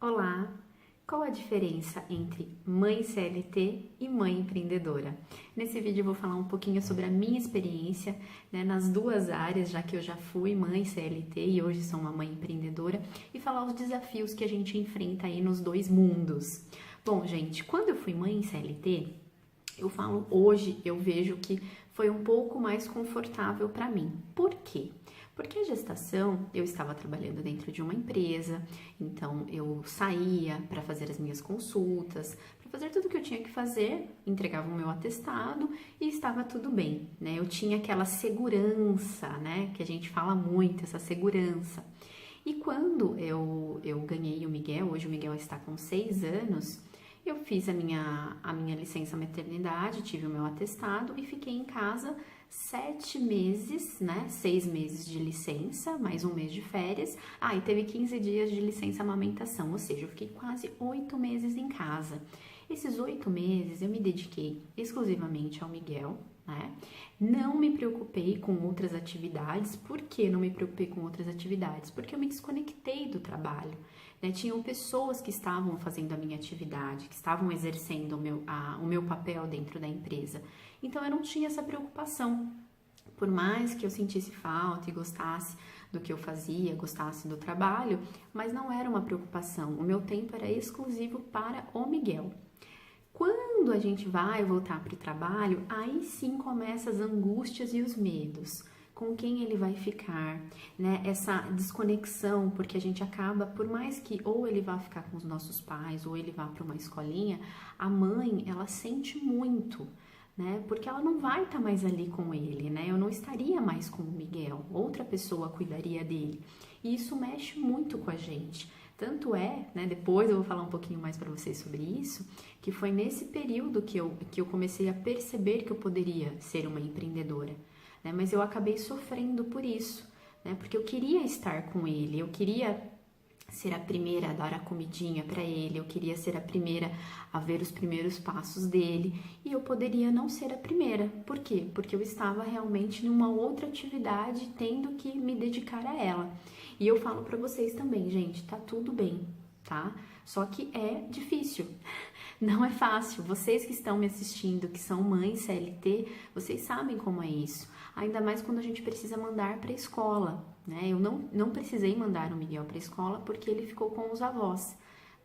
Olá! Qual a diferença entre mãe CLT e mãe empreendedora? Nesse vídeo eu vou falar um pouquinho sobre a minha experiência, nas duas áreas, já que eu já fui mãe CLT e hoje sou uma mãe empreendedora, e falar os desafios que a gente enfrenta aí nos dois mundos. Bom, gente, quando eu fui mãe CLT, eu falo hoje, eu vejo que foi um pouco mais confortável para mim. Por quê? Porque a gestação, eu estava trabalhando dentro de uma empresa, então eu saía para fazer as minhas consultas, para fazer tudo que eu tinha que fazer, entregava o meu atestado e estava tudo bem, né? Eu tinha aquela segurança, né? Que a gente fala muito, essa segurança. E quando eu ganhei o Miguel, hoje o Miguel está com 6 anos, eu fiz a minha licença maternidade, tive o meu atestado e fiquei em casa 7 meses, né? 6 meses de licença, mais um mês de férias. E teve 15 dias de licença amamentação, ou seja, eu fiquei quase 8 meses em casa. Esses 8 meses eu me dediquei exclusivamente ao Miguel, né? Não me preocupei com outras atividades. Por que não me preocupei com outras atividades? Porque eu me desconectei do trabalho, né? Tinham pessoas que estavam fazendo a minha atividade, que estavam exercendo o meu papel dentro da empresa. Então eu não tinha essa preocupação. Por mais que eu sentisse falta e gostasse do que eu fazia, gostasse do trabalho, mas não era uma preocupação. O meu tempo era exclusivo para o Miguel. Quando a gente vai voltar para o trabalho, aí sim começam as angústias e os medos. Com quem ele vai ficar, né? Essa desconexão, porque a gente acaba, por mais que ou ele vá ficar com os nossos pais, ou ele vá para uma escolinha, a mãe, ela sente muito, né? Porque ela não vai estar mais ali com ele, né? Eu não estaria mais com o Miguel, outra pessoa cuidaria dele. E isso mexe muito com a gente. Tanto é, né, depois eu vou falar um pouquinho mais para vocês sobre isso, que foi nesse período que eu comecei a perceber que eu poderia ser uma empreendedora, né? Mas eu acabei sofrendo por isso, né? Porque eu queria estar com ele, eu queria ser a primeira a dar a comidinha para ele, eu queria ser a primeira a ver os primeiros passos dele, e eu poderia não ser a primeira. Por quê? Porque eu estava realmente numa outra atividade, tendo que me dedicar a ela. E eu falo para vocês também, gente, tá tudo bem, tá? Só que é difícil. Não é fácil. Vocês que estão me assistindo, que são mães CLT, vocês sabem como é isso. Ainda mais quando a gente precisa mandar para a escola, né? Eu não precisei mandar o Miguel para a escola porque ele ficou com os avós,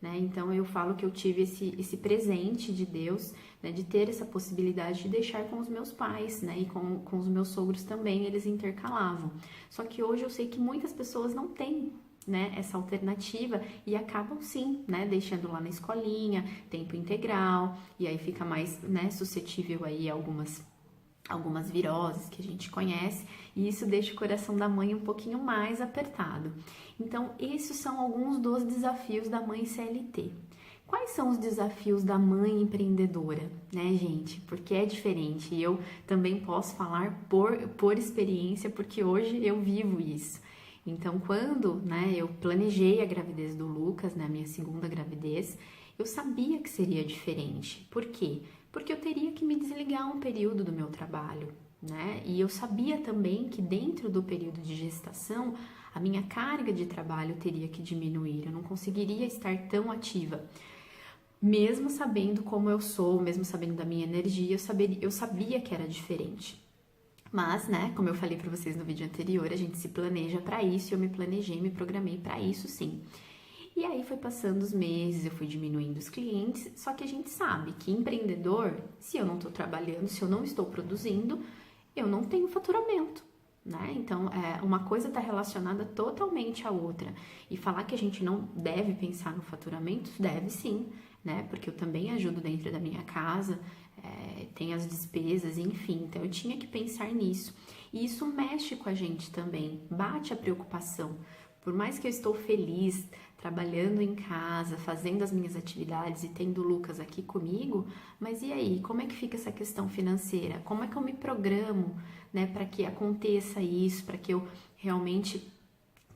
né? Então eu falo que eu tive esse presente de Deus, né? De ter essa possibilidade de deixar com os meus pais, né? E com os meus sogros também, eles intercalavam. Só que hoje eu sei que muitas pessoas não têm, né, essa alternativa e acabam sim, né, deixando lá na escolinha, tempo integral, e aí fica mais, né, suscetível aí a algumas viroses que a gente conhece, e isso deixa o coração da mãe um pouquinho mais apertado. Então, esses são alguns dos desafios da mãe CLT. Quais são os desafios da mãe empreendedora, né, gente? Porque é diferente, e eu também posso falar por experiência, porque hoje eu vivo isso. Então, quando, né, eu planejei a gravidez do Lucas, né, a minha segunda gravidez, eu sabia que seria diferente. Por quê? Porque eu teria que me desligar um período do meu trabalho, né? E eu sabia também que dentro do período de gestação, a minha carga de trabalho teria que diminuir. Eu não conseguiria estar tão ativa. Mesmo sabendo como eu sou, mesmo sabendo da minha energia, eu sabia que era diferente. Mas, né, como eu falei para vocês no vídeo anterior, a gente se planeja para isso, e eu me planejei, me programei para isso sim. E aí foi passando os meses, eu fui diminuindo os clientes, só que a gente sabe que empreendedor, se eu não estou trabalhando, se eu não estou produzindo, eu não tenho faturamento, né? Então, uma coisa está relacionada totalmente à outra. E falar que a gente não deve pensar no faturamento, deve sim, né? Porque eu também ajudo dentro da minha casa, tem as despesas, enfim, então eu tinha que pensar nisso. E isso mexe com a gente também, bate a preocupação. Por mais que eu estou feliz, trabalhando em casa, fazendo as minhas atividades e tendo o Lucas aqui comigo, mas e aí, como é que fica essa questão financeira? Como é que eu me programo, né, para que aconteça isso, para que eu realmente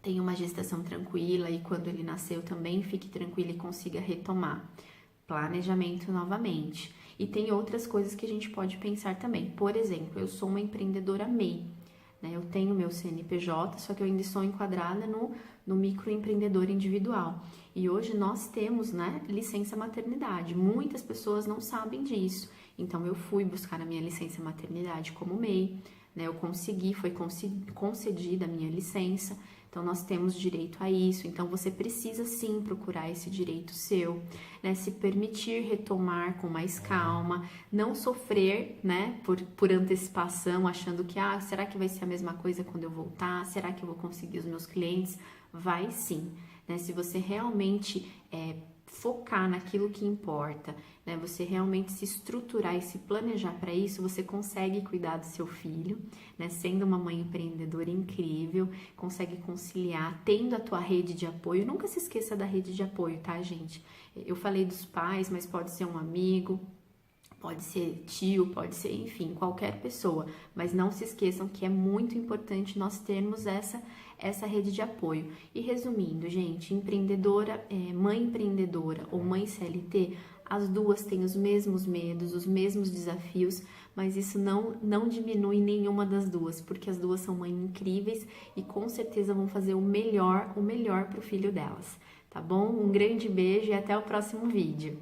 tenha uma gestação tranquila e quando ele nascer eu também fique tranquila e consiga retomar? Planejamento novamente. E tem outras coisas que a gente pode pensar também. Por exemplo, eu sou uma empreendedora MEI, né? Eu tenho meu CNPJ, só que eu ainda estou enquadrada no microempreendedor individual. E hoje nós temos, né, licença maternidade. Muitas pessoas não sabem disso. Então eu fui buscar a minha licença maternidade como MEI, né? Eu consegui, foi concedida a minha licença. Então nós temos direito a isso. Então você precisa sim procurar esse direito seu, né? Se permitir retomar com mais calma, não sofrer, né, por antecipação, achando que será que vai ser a mesma coisa quando eu voltar? Será que eu vou conseguir os meus clientes? Vai sim, né? Se você realmente focar naquilo que importa, né? Você realmente se estruturar e se planejar para isso, você consegue cuidar do seu filho, né? Sendo uma mãe empreendedora incrível, consegue conciliar, tendo a tua rede de apoio. Nunca se esqueça da rede de apoio, tá, gente? Eu falei dos pais, mas pode ser um amigo, pode ser tio, pode ser, enfim, qualquer pessoa, mas não se esqueçam que é muito importante nós termos essa rede de apoio. E resumindo, gente, empreendedora, mãe empreendedora ou mãe CLT, as duas têm os mesmos medos, os mesmos desafios, mas isso não diminui nenhuma das duas, porque as duas são mães incríveis e com certeza vão fazer o melhor para o filho delas, tá bom? Um grande beijo e até o próximo vídeo.